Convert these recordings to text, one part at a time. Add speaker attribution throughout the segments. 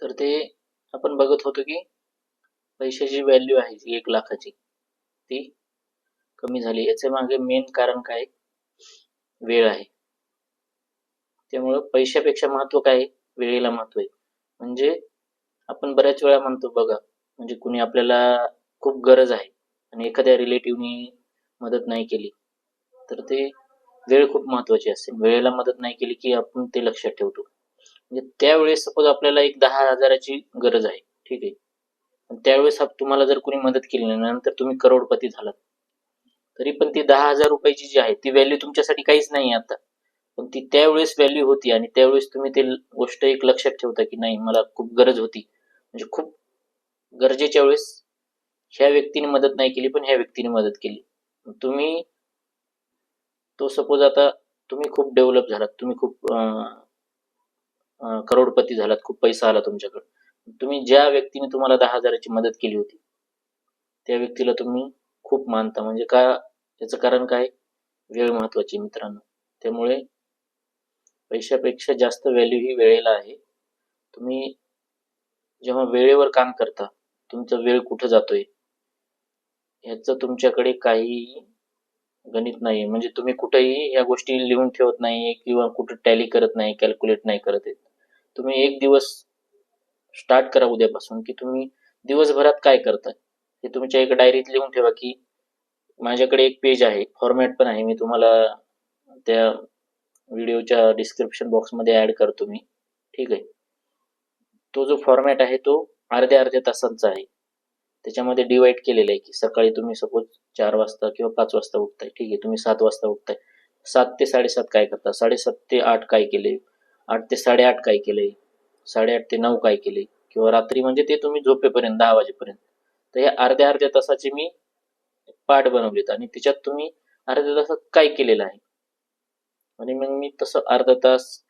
Speaker 1: तर ते आपण बघत होतो की पैशाची व्हॅल्यू आहे जी 1,00,000ची ती कमी झाली. याच्या मागे मेन कारण काय? वेळ आहे. त्यामुळं पैशापेक्षा महत्त्व काय आहे? वेळेला महत्त्व आहे. म्हणजे आपण बऱ्याच वेळा म्हणतो बघा, म्हणजे कुणी आपल्याला खूप गरज आहे आणि एखाद्या रिलेटिव्हनी मदत नाही केली, तर ते वेळ खूप महत्त्वाची असते. वेळेला मदत नाही केली की आपण ते लक्षात ठेवतो. म्हणजे त्यावेळेस सपोज आपल्याला एक 10,000ची गरज आहे, ठीक आहे. पण त्यावेळेस तुम्हाला जर कोणी मदत केली नाही, नंतर तुम्ही करोडपती झालात, तरी पण ती 10,000 रुपयाची जी आहे ती व्हॅल्यू तुमच्यासाठी काहीच नाही आता. पण ती त्यावेळेस व्हॅल्यू होती आणि त्यावेळेस तुम्ही ते गोष्ट एक लक्षात ठेवता की नाही मला खूप गरज होती. म्हणजे खूप गरजेच्या वेळेस ह्या व्यक्तीने मदत नाही केली पण ह्या व्यक्तीने मदत केली. तुम्ही तो सपोज आता तुम्ही खूप डेव्हलप झालात, तुम्ही खूप करोडपती झालात, खूप पैसा आला तुमच्याकडे. तुम्ही ज्या व्यक्तीने तुम्हाला 10,000ची मदत केली होती त्या व्यक्तीला तुम्ही खूप मानता. म्हणजे का? याचं कारण काय? वेळ महत्वाची मित्रांनो. त्यामुळे पैशापेक्षा जास्त व्हॅल्यू ही वेळेला आहे. तुम्ही जेव्हा वेळेवर काम करता, तुमचा वेळ कुठं जातोय ह्याचं तुमच्याकडे काही गणित नाही. म्हणजे तुम्ही कुठेही या गोष्टी लिहून ठेवत नाही किंवा कुठं टॅली करत नाही, कॅल्क्युलेट नाही करत आहे. तुम्ही एक दिवस स्टार्ट करा उद्यापासून की तुम्ही दिवसभरात काय करताय हे तुमच्या एका डायरीत लिहून ठेवा. की माझ्याकडे एक पेज आहे, फॉर्मॅट पण आहे, मी तुम्हाला त्या व्हिडिओच्या डिस्क्रिप्शन बॉक्समध्ये ऍड करतो मी, ठीक आहे. तो जो फॉर्मॅट आहे तो अर्ध्या अर्ध्या तासांचा आहे. त्याच्यामध्ये डिवाइड केलेलं आहे की सकाळी तुम्ही सपोज 4 वाजता किंवा 5 वाजता उठताय, ठीक आहे. तुम्ही 7 वाजता उठताय, 7 ते 7:30 काय करता, 7:30 ते 8 काय केले, 8 ते 8:30 काय केले, 8:30 ते 9 काय केले, किंवा रात्री म्हणजे ते तुम्ही झोपेपर्यंत 10 वाजेपर्यंत. तर या अर्ध्या अर्ध्या तासाचे मी पाठ बनवलेत आणि त्याच्यात तुम्ही अर्ध्या तासात काय केलेलं आहे आणि मग मी तसं अर्धा तास,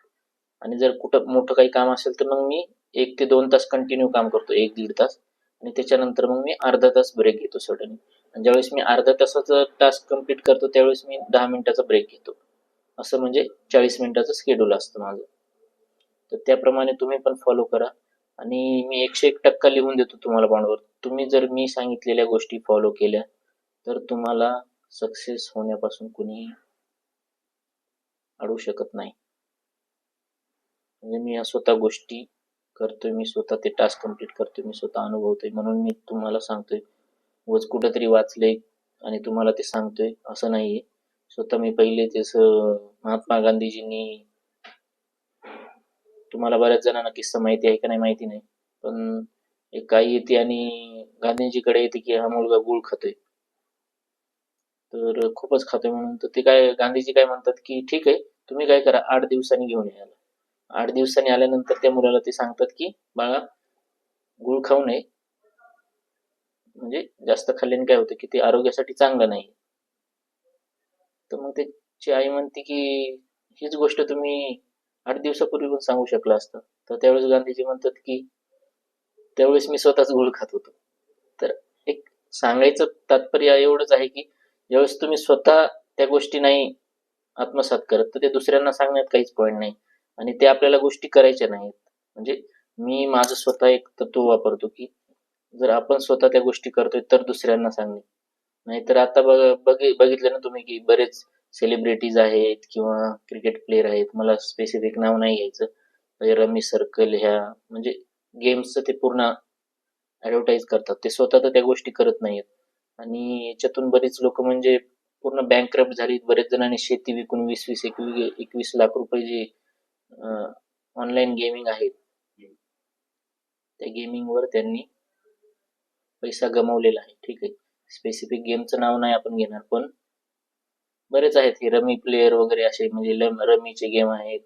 Speaker 1: आणि जर कुठं मोठं काही काम असेल तर मग मी 1 ते 2 तास कंटिन्यू काम करतो, 1-1.5 तास, आणि त्याच्यानंतर मग मी अर्धा तास ब्रेक घेतो सडनली. आणि ज्यावेळेस मी अर्धा तासाचा टास्क कंप्लीट करतो त्यावेळेस मी 10 मिनिटाचा ब्रेक घेतो. असं म्हणजे 40 मिनिटाचं शेड्यूल असतं माझं. तर त्याप्रमाणे तुम्ही पण फॉलो करा आणि मी 101% लिहून देतो तुम्हाला बॉन्डवर. तुम्ही जर मी सांगितलेल्या गोष्टी फॉलो केल्या तर तुम्हाला सक्सेस होण्यापासून कुणी अडवू शकत नाही. म्हणजे मी या स्वतः गोष्टी करतोय, मी स्वतः ते टास्क कंप्लीट करतोय, मी स्वतः अनुभवतोय, म्हणून मी तुम्हाला सांगतोय. उगाच कुठंतरी वाचलंय आणि तुम्हाला ते सांगतोय असं नाहीये. स्वतः मी पहिले जसं महात्मा गांधीजींनी, तुम्हाला बऱ्याच जणांना किस्सा माहिती आहे का नाही माहिती नाही, पण एक आई येते आणि गांधीजीकडे येते की हा मुलगा गुळ खातोय, तर खूपच खातोय म्हणून. तर ते काय गांधीजी काय म्हणतात की ठीक आहे, तुम्ही काय करा 8 दिवसांनी घेऊन या. 8 दिवसांनी आल्यानंतर त्या मुलाला ते सांगतात की बाळा गुळ खाऊ नये, म्हणजे जास्त खाल्ल्याने काय होतं की ते आरोग्यासाठी चांगलं नाही. तर मग त्याची आई म्हणते की हीच गोष्ट तुम्ही 8 दिवसापूर्वी पण सांगू शकला असतं. तर त्यावेळेस गांधीजी म्हणतात की त्यावेळेस मी स्वतःच गुळ खात होतो. तर एक सांगायचं तात्पर्य एवढंच आहे की ज्यावेळेस तुम्ही स्वतः त्या गोष्टी नाही आत्मसात करत तर ते दुसऱ्यांना सांगण्यात काहीच पॉईंट नाही आणि ते आपल्याला गोष्टी करायच्या नाहीत. म्हणजे मी माझं स्वतः एक तत्व वापरतो की जर आपण स्वतः त्या गोष्टी करतोय तर दुसऱ्यांना सांगणे. नाहीतर आता बघितलं ना तुम्ही की बरेच सेलिब्रिटीज आहेत किंवा क्रिकेट प्लेयर आहेत, मला स्पेसिफिक नाव नाही घ्यायचं, म्हणजे रमी सर्कल ह्या म्हणजे गेम्सचं ते पूर्ण ऍडव्हर्टाईज करतात. ते स्वतः तर त्या गोष्टी करत नाहीत आणि याच्यातून बरीच लोक म्हणजे पूर्ण बँकरप्ट झाली. बरेच जणांनी शेती विकून 20-21 लाख रुपये जे ऑनलाईन गेमिंग आहेत त्या गेमिंगवर त्यांनी पैसा गमावलेला आहे, ठीक आहे. स्पेसिफिक गेमचं नाव नाही आपण घेणार, पण बरेच आहेत हे रमी प्लेयर वगैरे असे, म्हणजे रमीचे गेम आहेत.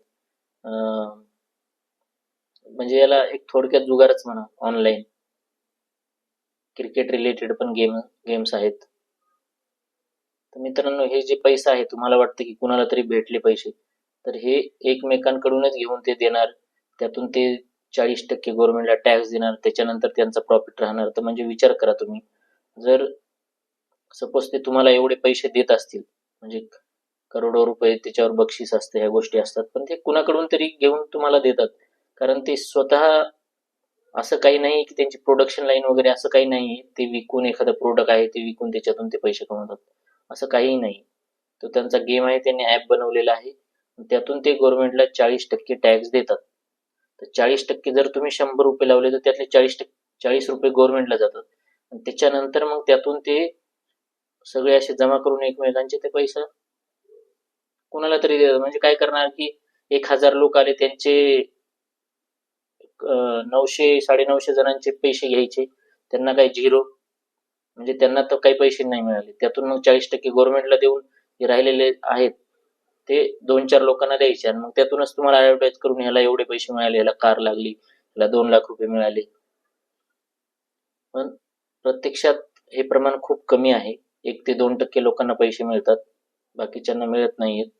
Speaker 1: म्हणजे याला एक थोडक्यात जुगारच म्हणा. ऑनलाईन क्रिकेट रिलेटेड पण गेम्स आहेत. तर मित्रांनो, हे जे पैसा आहे तुम्हाला वाटतं की कुणाला तरी भेटले पैसे, तर हे एकमेकांकडूनच घेऊन ते देणार, त्यातून ते 40% गव्हर्नमेंटला टॅक्स देणार, त्याच्यानंतर त्यांचा प्रॉफिट राहणार. तर म्हणजे विचार करा तुम्ही, जर सपोज ते तुम्हाला एवढे पैसे देत असतील, म्हणजे करोडो रुपये त्याच्यावर बक्षीस असते, ह्या गोष्टी असतात, पण ते कुणाकडून तरी घेऊन तुम्हाला देतात, कारण ते स्वतः असं काही नाही की त्यांची प्रोडक्शन लाईन वगैरे असं काही नाही. ते विकून एखादं प्रोडक्ट आहे ते विकून त्याच्यातून ते पैसे कमवतात, असं काहीही नाही. तो त्यांचा गेम आहे, त्यांनी ॲप बनवलेला आहे. त्यातून ते गव्हर्नमेंटला 40% टॅक्स देतात. तर 40% जर तुम्ही 100 रुपये लावले तर त्यातले 40 रुपये गव्हर्नमेंटला जातात. आणि त्याच्यानंतर मग त्यातून ते सगळे असे जमा करून एकमेकांचे ते पैसा कोणाला तरी देतात. म्हणजे काय करणार की 1,000 लोक आले, त्यांचे 900-950 जणांचे पैसे घ्यायचे, त्यांना काय झिरो, म्हणजे त्यांना तर काही पैसे नाही मिळाले. त्यातून मग 40% गव्हर्नमेंटला देऊन जे राहिलेले आहेत ते 2-4 लोकांना द्यायचे आणि मग त्यातूनच तुम्हाला ऍडव्हर्टाईज करून ह्याला एवढे पैसे मिळाले, ह्याला कार लागली, ह्याला 2 लाख रुपये मिळाले. पण प्रत्यक्षात हे प्रमाण खूप कमी आहे. 1 ते 2% लोकांना पैसे मिळतात, बाकीच्यांना मिळत नाहीयेत.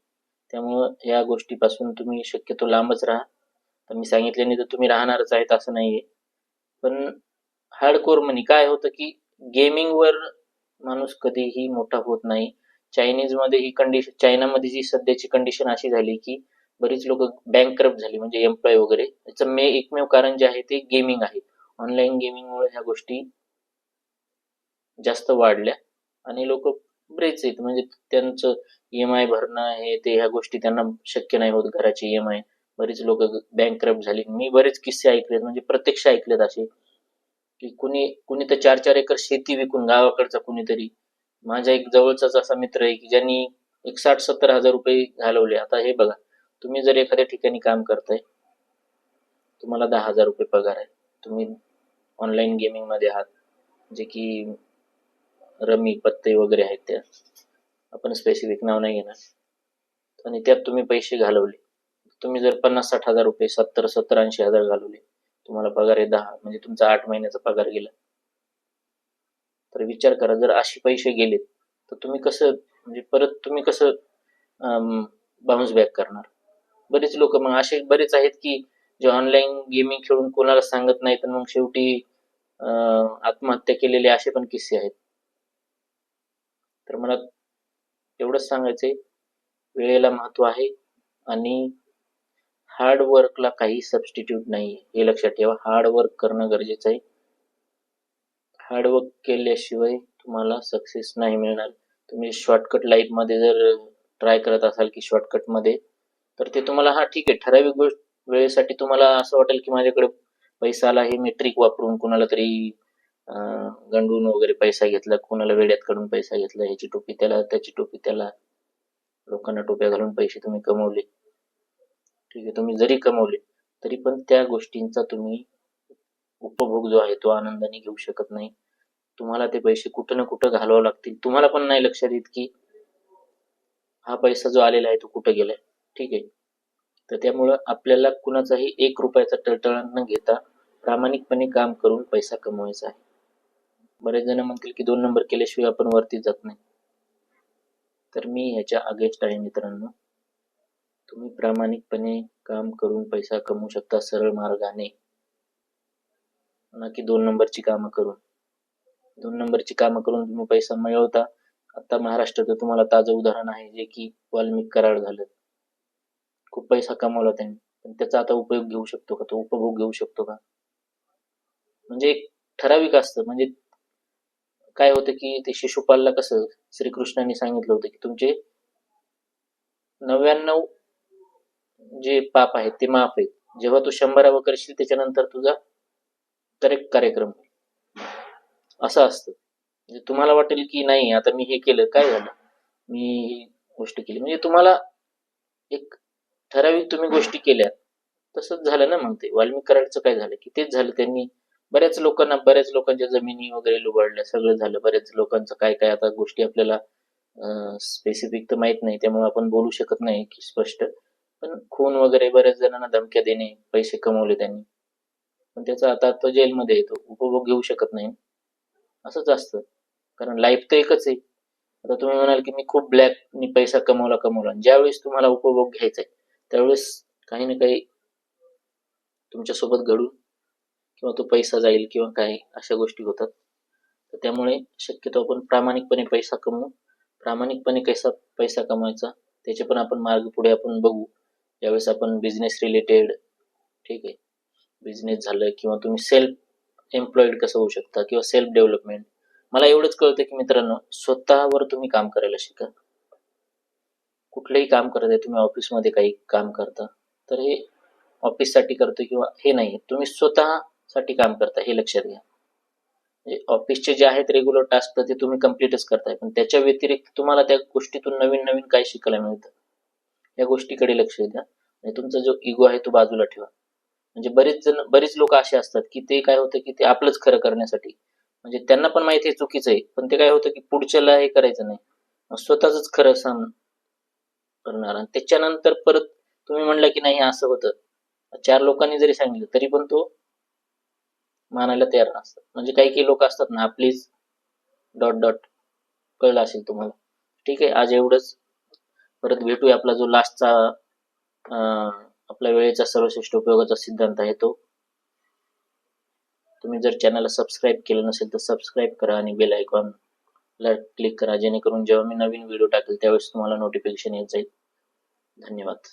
Speaker 1: त्यामुळं या गोष्टीपासून तुम्ही शक्यतो लांबच राहा. तर मी सांगितल्याने तर तुम्ही राहणारच आहेत असं नाहीये. पण हार्डकोर मनी काय होतं की गेमिंगवर माणूस कधीही मोठा होत नाही. चायनीजमध्ये ही कंडिशन, चायनामध्ये जी सध्याची कंडिशन अशी झाली की बरीच लोक बँकरप्ट झाली, म्हणजे एम्प्लॉय वगैरे. याचं एकमेव कारण जे आहे ते गेमिंग आहे. ऑनलाईन गेमिंगमुळे ह्या गोष्टी जास्त वाढल्या आणि लोक बरेच आहेत, म्हणजे त्यांचं EMI भरणं हे ते ह्या गोष्टी त्यांना शक्य नाही होत, घराची EMI. बरीच लोक बँकरप्ट झाली. मी बरेच किस्से ऐकलेत, म्हणजे प्रत्यक्ष ऐकलेत असे की कुणी कुणी तर 4-4 एकर शेती विकून, गावाकडचा कुणीतरी. माझ्या एक जवळचाच असा मित्र आहे की ज्यांनी एक 60-70 हजार रुपये घालवले. आता हे बघा, तुम्ही जर एखाद्या ठिकाणी काम करताय, तुम्हाला 10,000 रुपये पगार आहे, तुम्ही ऑनलाईन गेमिंग मध्ये आहात, जे की रमी पत्ते वगैरे आहेत, त्या आपण स्पेसिफिक नाव नाही घेणार, आणि त्यात तुम्ही पैसे घालवले. तुम्ही जर 50-60 हजार रुपये, 70-80 हजार घालवले, तुम्हाला पगार आहे 10, म्हणजे तुमचा 8 महिन्याचा पगार गेला. तर विचार करा, जर असे पैसे गेलेत तर तुम्ही कसं, म्हणजे परत तुम्ही कसं बाउन्स बॅक करणार. बरेच लोक मग असे बरेच आहेत की जे ऑनलाईन गेमिंग खेळून कोणाला सांगत नाहीत आणि मग शेवटी आत्महत्या केलेले असे पण किस्से आहेत. तर मला एवढंच सांगायचंय, वेळेला महत्व आहे आणि हार्ड वर्कला काही सबस्टिट्यूट नाही, हे लक्षात ठेवा. हार्ड वर्क करणं गरजेचं आहे. हार्डवर्क केल्याशिवाय तुम्हाला सक्सेस नाही मिळणार. तुम्ही शॉर्टकट लाईफमध्ये जर ट्राय करत असाल की शॉर्टकटमध्ये, तर ते तुम्हाला, हा ठीक आहे, ठराविक गोष्ट वेळेसाठी तुम्हाला असं वाटेल की माझ्याकडे पैसा आला, हे मी ट्रिक वापरून कुणाला तरी गंडून वगैरे पैसा घेतला, कुणाला वेड्यात पैसा घेतला, ह्याची टोपी त्याला, त्याची टोपी त्याला, लोकांना टोप्या घालून पैसे तुम्ही कमवले. ठीक आहे, तुम्ही जरी कमवले तरी पण त्या गोष्टींचा तुम्ही उपभोग जो आहे तो आनंदाने घेऊ शकत नाही. तुम्हाला ते पैसे कुठं ना कुठं घालवावं लागतील. तुम्हाला पण नाही लक्षात येत की हा पैसा जो आलेला आहे तो कुठं गेलाय. ठीक आहे, तर त्यामुळं आपल्याला कुणाचाही 1 रुपयाचा टळटळा न घेता प्रामाणिकपणे काम करून पैसा कमवायचा आहे. बरेच जण म्हणतील की 2 नंबर केल्याशिवाय आपण वरती जात नाही. तर मी ह्याच्या अगेन्स्ट आहे मित्रांनो. तुम्ही प्रामाणिकपणे काम करून पैसा कमवू शकता, सरळ मार्गाने, ना की 2 नंबरची कामं करून. 2 नंबरची कामं करून तुम्ही पैसा मिळवता. आता महाराष्ट्राचं तुम्हाला ताजं उदाहरण आहे, जे की वाल्मिक कराड झालं. खूप पैसा कमवला त्यांनी, पण त्याचा आता उपयोग घेऊ शकतो का, तो उपभोग घेऊ शकतो का? म्हणजे एक ठराविक असतं. म्हणजे काय होतं की ते शिशुपालला कसं श्रीकृष्णाने सांगितलं होतं की तुमचे 99 जे पाप आहेत ते माफ आहेत, जेव्हा तू 100रावं करशील त्याच्यानंतर तुझा करेक्ट कार्यक्रम असं असतं. म्हणजे तुम्हाला वाटेल की नाही, आता मी हे केलं काय झालं, मी ही गोष्ट केली, म्हणजे तुम्हाला एक ठराविक तुम्ही गोष्टी केल्या, तसंच झालं ना. मग ते वाल्मिक कराडचं काय झालं की तेच झालं. त्यांनी बऱ्याच लोकांच्या जमिनी वगैरे लुबाडल्या, सगळं झालं. बऱ्याच लोकांचं काय काय आता गोष्टी आपल्याला स्पेसिफिक तर माहित नाही, त्यामुळे आपण बोलू शकत नाही की स्पष्ट. पण खून वगैरे, बऱ्याच जणांना धमक्या देणे, पैसे कमवले त्यांनी, पण त्याचा आता तो जेलमध्ये येतो, उपभोग घेऊ शकत नाही. असंच असतं, कारण लाईफ तर एकच आहे. आता तुम्ही म्हणाल की मी खूप ब्लॅकनी पैसा कमवला, ज्यावेळेस तुम्हाला उपभोग घ्यायचा आहे त्यावेळेस काही ना काही तुमच्यासोबत घडून, किंवा तो पैसा जाईल किंवा काही अशा गोष्टी होतात. तर त्यामुळे शक्यतो आपण प्रामाणिकपणे पैसा कमवू. प्रामाणिकपणे कसा पैसा कमवायचा त्याचे पण आपण मार्ग पुढे आपण बघू, ज्यावेळेस आपण बिझनेस रिलेटेड, ठीक आहे, बिझनेस झालं किंवा तुम्ही सेल्फ एम्प्लॉईड कसं होऊ शकता किंवा सेल्फ डेव्हलपमेंट. मला एवढंच कळतं की मित्रांनो, स्वतःवर तुम्ही काम करायला शिका. कुठलंही काम करत आहे, तुम्ही ऑफिसमध्ये काही काम करता, तर हे ऑफिससाठी करतो किंवा हे नाही, तुम्ही स्वतःसाठी काम करता हे लक्षात घ्या. म्हणजे ऑफिसचे जे आहेत रेग्युलर टास्क तर ते तुम्ही कम्प्लीटच करताय, पण त्याच्या व्यतिरिक्त तुम्हाला त्या गोष्टीतून नवीन नवीन काय शिकायला मिळतं, या गोष्टीकडे लक्ष द्या. आणि तुमचा जो इगो आहे तो बाजूला ठेवा. म्हणजे बरेच लोक असे असतात की ते काय होतं की ते आपलंच खरं करण्यासाठी, म्हणजे त्यांना पण माहिती आहे चुकीचं आहे, पण ते काय होतं की पुढच्याला हे करायचं नाही, मग स्वतःच खरं करणार. आणि त्याच्यानंतर परत तुम्ही म्हणला की नाही असं होतं, 4 लोकांनी जरी सांगितलं तरी पण तो मानायला तयार नसतात. म्हणजे काही काही लोक असतात ना, आपलीच डॉट डॉट. कळलं असेल तुम्हाला. ठीक आहे, आज एवढंच. परत भेटूया. आपला जो लास्टचा आपल्या वेळेचा सर्वश्रेष्ठ उपयोगाचा सिद्धांत आहे तो. तुम्ही जर चॅनलला सबस्क्राईब केलं नसेल तर सबस्क्राईब करा आणि बेल आयकॉनला क्लिक करा, जेणेकरून जेव्हा मी नवीन व्हिडिओ टाकेल त्यावेळेस तुम्हाला नोटिफिकेशन येत जाईल. धन्यवाद.